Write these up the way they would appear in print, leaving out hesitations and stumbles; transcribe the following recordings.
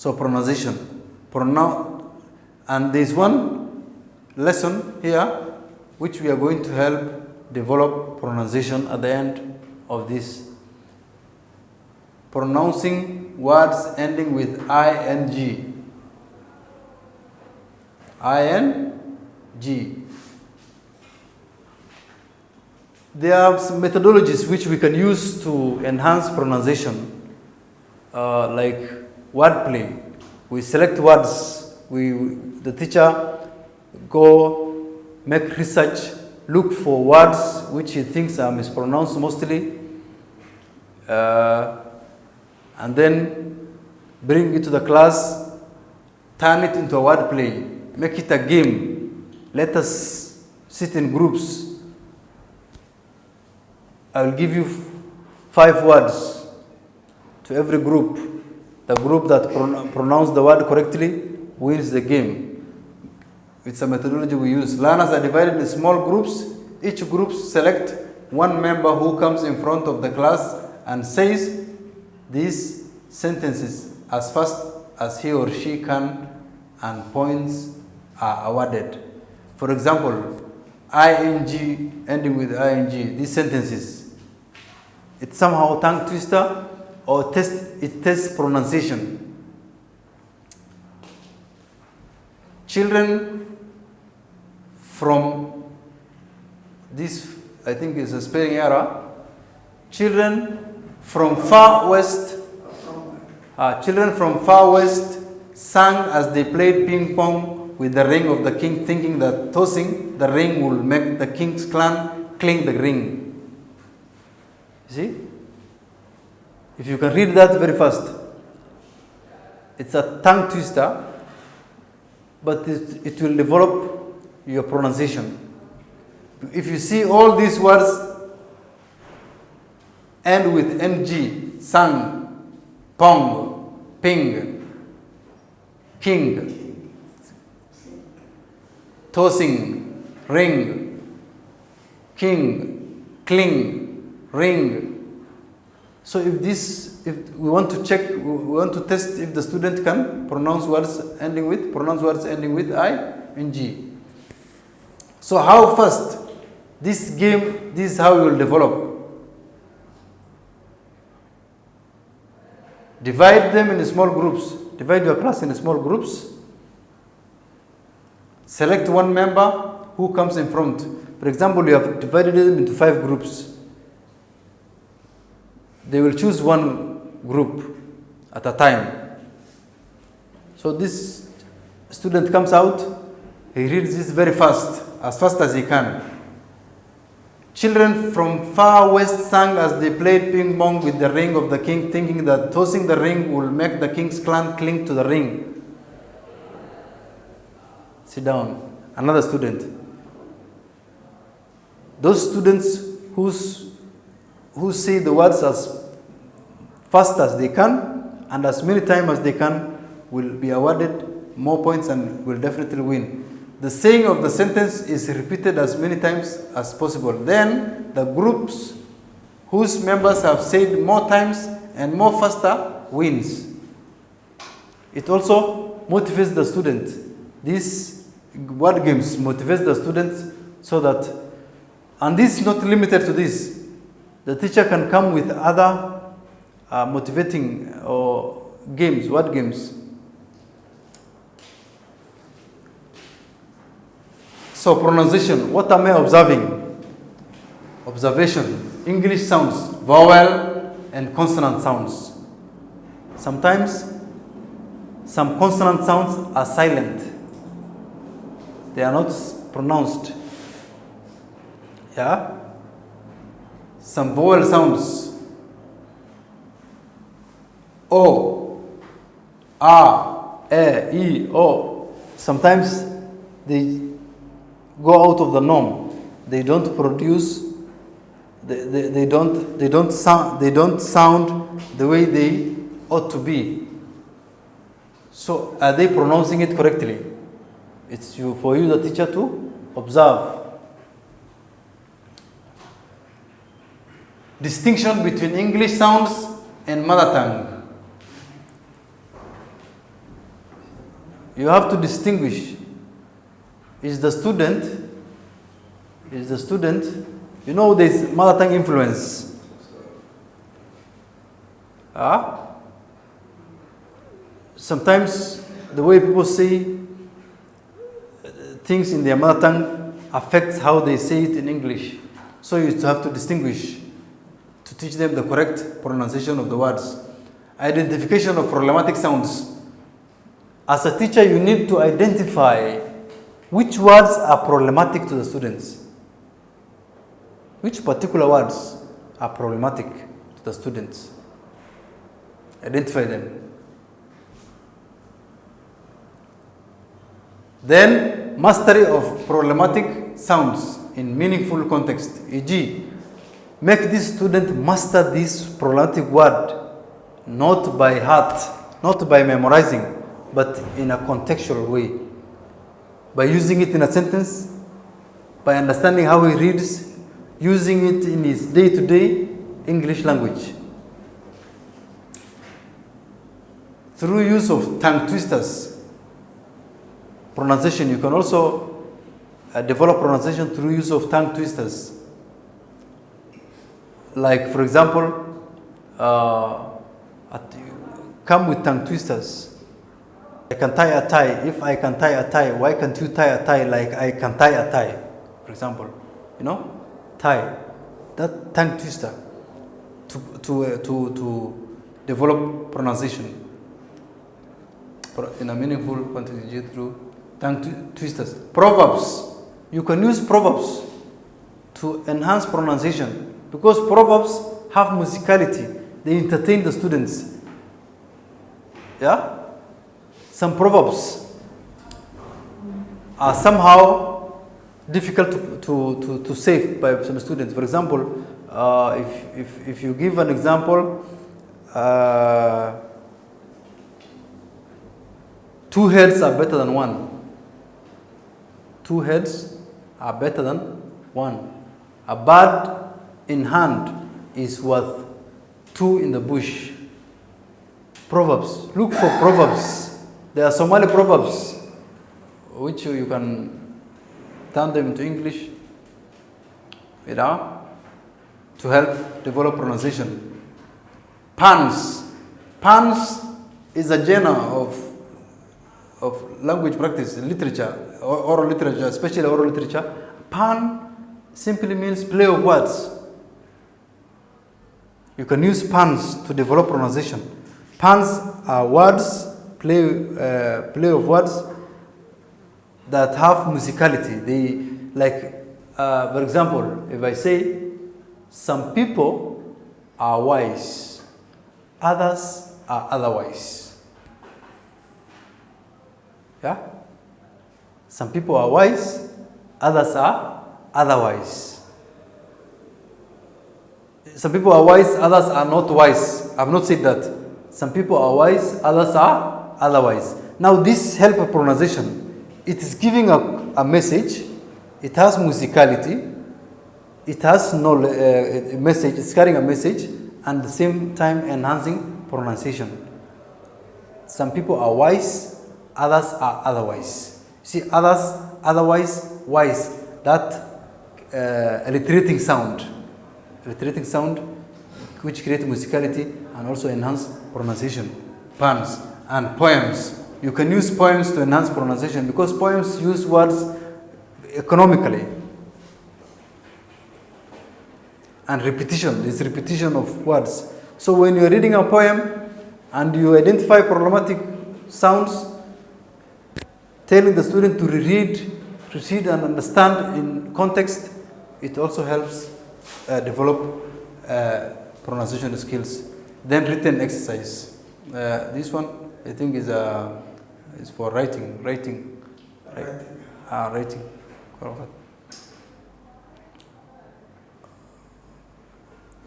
So pronunciation. And there's one lesson here which we are going to help develop pronunciation at the end of this. Pronouncing words ending with ing. ing. There are some methodologies which we can use to enhance pronunciation, like wordplay. We select words. The teacher go make research, look for words which he thinks are mispronounced mostly, and then bring it to the class, turn it into a wordplay, make it a game. Let us sit in groups. I will give you 5 words to every group. The group that pronounce the word correctly wins the game. It's a methodology we use. Learners are divided in small groups. Each group select one member who comes in front of the class and says these sentences as fast as he or she can, and points are awarded. For example, ing ending with ing, these sentences, it's somehow tongue twister or it tests pronunciation. Children from this, I think is a spelling error. Children from far west sang as they played ping pong with the ring of the king, thinking that tossing the ring will make the king's clan cling the ring. You see? If you can read that very fast, it's a tongue twister, but it will develop your pronunciation. If you see all these words end with ng, sang, pong, ping, king, tossing, ring, king, cling, ring. So if we want to check, we want to test if the student can pronounce words ending with ing. So how fast this game, this is how you will develop. Divide them in small groups. Divide your class in small groups. Select one member who comes in front. For example, you have divided them into 5 groups. They will choose one group at a time. So this student comes out, he reads this very fast as he can. Children from far west sang as they played ping pong with the ring of the king, thinking that tossing the ring will make the king's clan cling to the ring. Sit down. Another student. Those students who say the words as fast as they can and as many times as they can will be awarded more points and will definitely win. The saying of the sentence is repeated as many times as possible. Then the groups whose members have said more times and more faster wins. It also motivates the student. These word games motivates the students so that, and this is not limited to this. The teacher can come with other motivating games, word games. So pronunciation, what am I observing? Observation, English sounds, vowel and consonant sounds. Sometimes some consonant sounds are silent. They are not pronounced. Yeah? Some vowel sounds. O, A, E, O. Sometimes they go out of the norm. They don't produce. They don't sound the way they ought to be. So are they pronouncing it correctly? It's for you, the teacher, to observe. Distinction between English sounds and mother tongue. you have to distinguish. Is the student, you know, there's mother tongue influence. Sometimes the way people say things in their mother tongue affects how they say it in English. So you have to distinguish to teach them the correct pronunciation of the words. Identification of problematic sounds. As a teacher, you need to identify which words are problematic to the students. Which particular words are problematic to the students? Identify them. Then, mastery of problematic sounds in meaningful context, e.g., make this student master this problematic word not by heart, not by memorizing, but in a contextual way. By using it in a sentence, by understanding how he reads, using it in his day-to-day English language. Through use of tongue twisters, pronunciation, you can also develop pronunciation through use of tongue twisters. Like, for example, come with tongue twisters. I can tie a tie. If I can tie a tie, why can't you tie a tie like I can tie a tie? For example, you know, tie. That tongue twister to develop pronunciation in a meaningful context through tongue twisters. Proverbs. You can use proverbs to enhance pronunciation because proverbs have musicality. They entertain the students. Yeah? Some proverbs are somehow difficult to say by some students. For example, if you give an example, 2 heads are better than 1. 2 heads are better than 1. A bird in hand is worth 2 in the bush. Proverbs. Look for proverbs. There are Somali proverbs, which you can turn them into English, you know, to help develop pronunciation. Puns. Puns is a genre of language practice, literature, oral literature, especially oral literature. Pun simply means play of words. You can use puns to develop pronunciation. Puns are words, play of words that have musicality. They, like, for example, if I say, some people are wise, others are otherwise. Yeah? Some people are wise, others are otherwise. Some people are wise, others are not wise. I've not said that. Some people are wise, others are otherwise. Now this help pronunciation. It is giving a message. It has musicality. It has a message. It's carrying a message, and at the same time enhancing pronunciation. Some people are wise, others are otherwise. See, others, otherwise, wise. That alliterating sound, which creates musicality and also enhance pronunciation. Puns and poems. You can use poems to enhance pronunciation because poems use words economically. And repetition, there's repetition of words. So when you're reading a poem and you identify problematic sounds, telling the student to read and understand in context, it also helps develop pronunciation skills. Then written exercise. This one, I think, is for writing. Writing.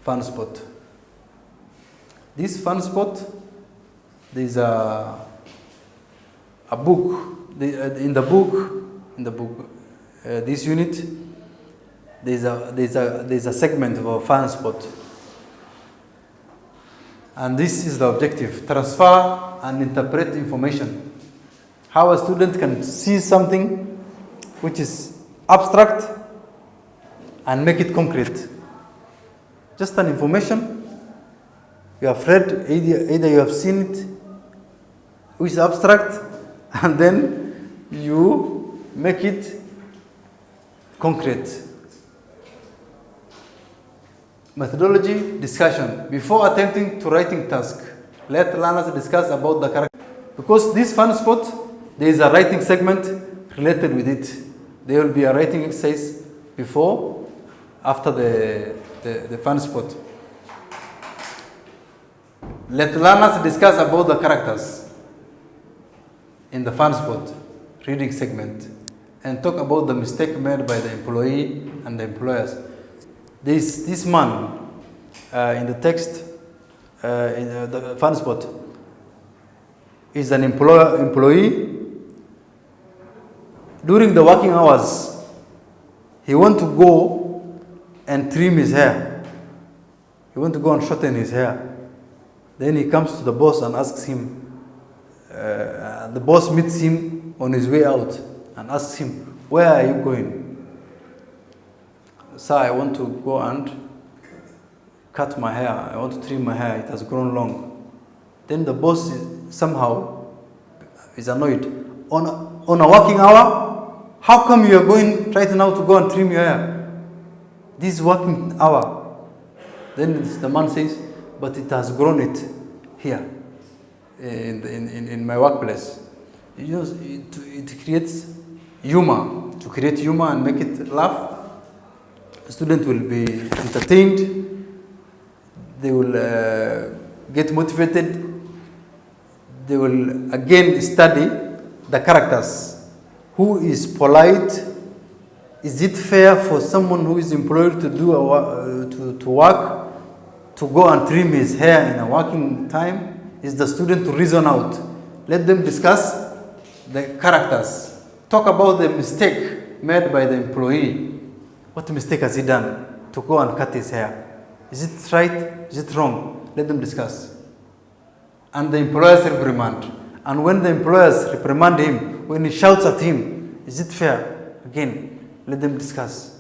Fun spot. This fun spot, there's a book. In the book, this unit, there's a segment of a fun spot. And this is the objective: transfer and interpret information. how a student can see something which is abstract and make it concrete. Just an information, you have read, either you have seen it, which is abstract, and then you make it concrete. Methodology discussion. Before attempting to writing task, let learners discuss about the character. Because this fun spot, there is a writing segment related with it. There will be a writing exercise before, after the fun spot. Let learners discuss about the characters in the fun spot, reading segment, and talk about the mistake made by the employee and the employers. This man in the text, in the fun spot, is an employee. During the working hours, he want to go and trim his hair. He want to go and shorten his hair. Then he comes to the boss and asks him, the boss meets him on his way out and asks him, where are you going? Sir, I want to go and cut my hair. I want to trim my hair. It has grown long. Then the boss somehow is annoyed. On a working hour, how come you are going right now to go and trim your hair? This working hour. Then the man says, but it has grown it here in my workplace. You know, it creates humor. To create humor and make it laugh, the student will be entertained. They will get motivated. They will again study the characters. Who is polite? Is it fair for someone who is employed to do to work, to go and trim his hair in a working time? Is the student to reason out? Let them discuss the characters. Talk about the mistake made by the employee. What mistake has he done to go and cut his hair? Is it right? Is it wrong? Let them discuss. And the employers reprimand. And when the employers reprimand him, when he shouts at him, is it fair? Again, let them discuss.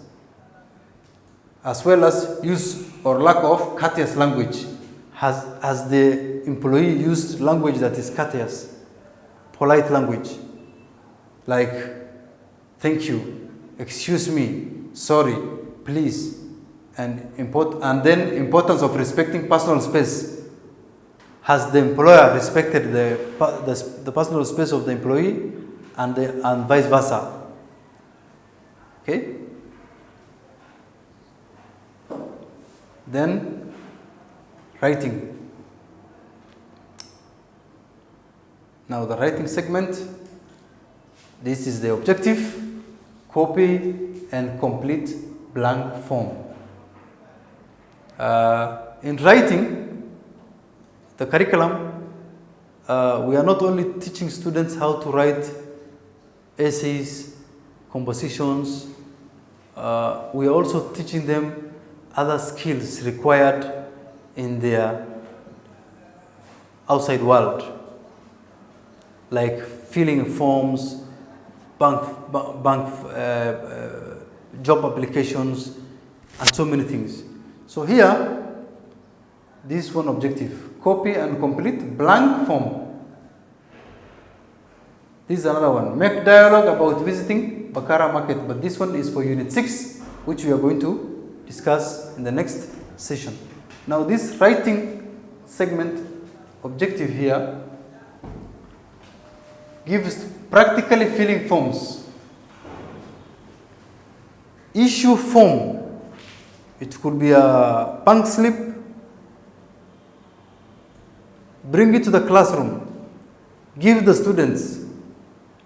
As well as use or lack of courteous language. Has the employee used language that is courteous, polite language? Like, thank you, excuse me, sorry, please, and then importance of respecting personal space. Has the employer respected the personal space of the employee, and vice versa? Okay. Then writing. Now the writing segment. This is the objective. Copy and complete blank form. In writing, the curriculum, we are not only teaching students how to write essays, compositions, we are also teaching them other skills required in their outside world, like filling forms, job applications, and so many things. So here, this one objective, copy and complete blank form. This is another one, make dialogue about visiting Bakara market, but this one is for unit 6, which we are going to discuss in the next session. Now this writing segment objective here gives practically filling forms. Issue form. It could be a punk slip. Bring it to the classroom. Give the students.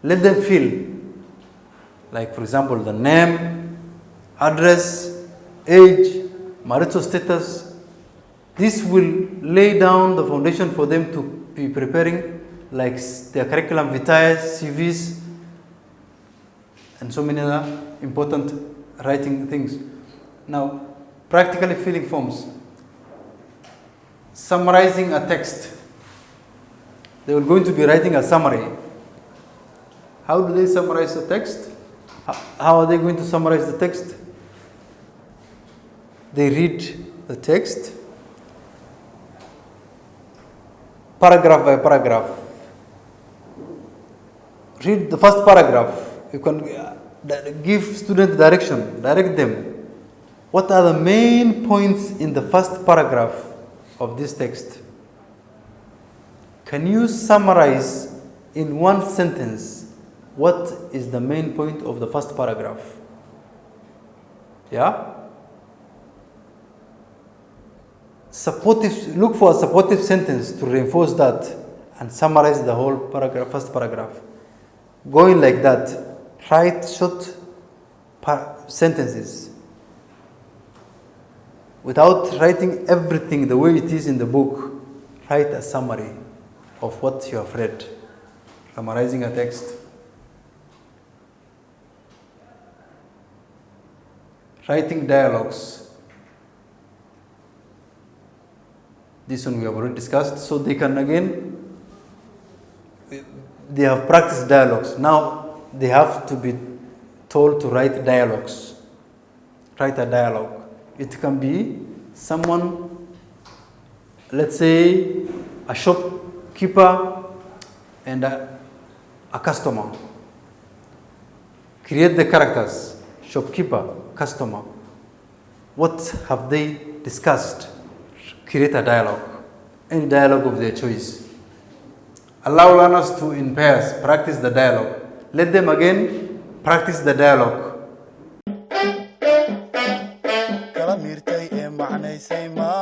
Let them fill. Like for example, the name, address, age, marital status. This will lay down the foundation for them to be preparing like their curriculum vitae, CVs, and so many other important writing things. Now, practically filling forms. Summarizing a text. They are going to be writing a summary. How do they summarize the text? How are they going to summarize the text? They read the text paragraph by paragraph. Read the first paragraph. You can give students direction, direct them. What are the main points in the first paragraph of this text? Can you summarize in one sentence what is the main point of the first paragraph? Yeah? Look for a supportive sentence to reinforce that and summarize the whole paragraph, first paragraph. Going like that, write short sentences. Without writing everything the way it is in the book, write a summary of what you have read. Summarizing a text. Writing dialogues. This one we have already discussed, so they can they have practiced dialogues. Now they have to be told to write dialogues. Write a dialogue. It can be someone, let's say a shopkeeper and a customer. Create the characters, shopkeeper, customer. What have they discussed? Create a dialogue, any dialogue of their choice. Allow learners to, in pairs, practice the dialogue. Let them again practice the dialogue. kala mirtay ee macnaysay ma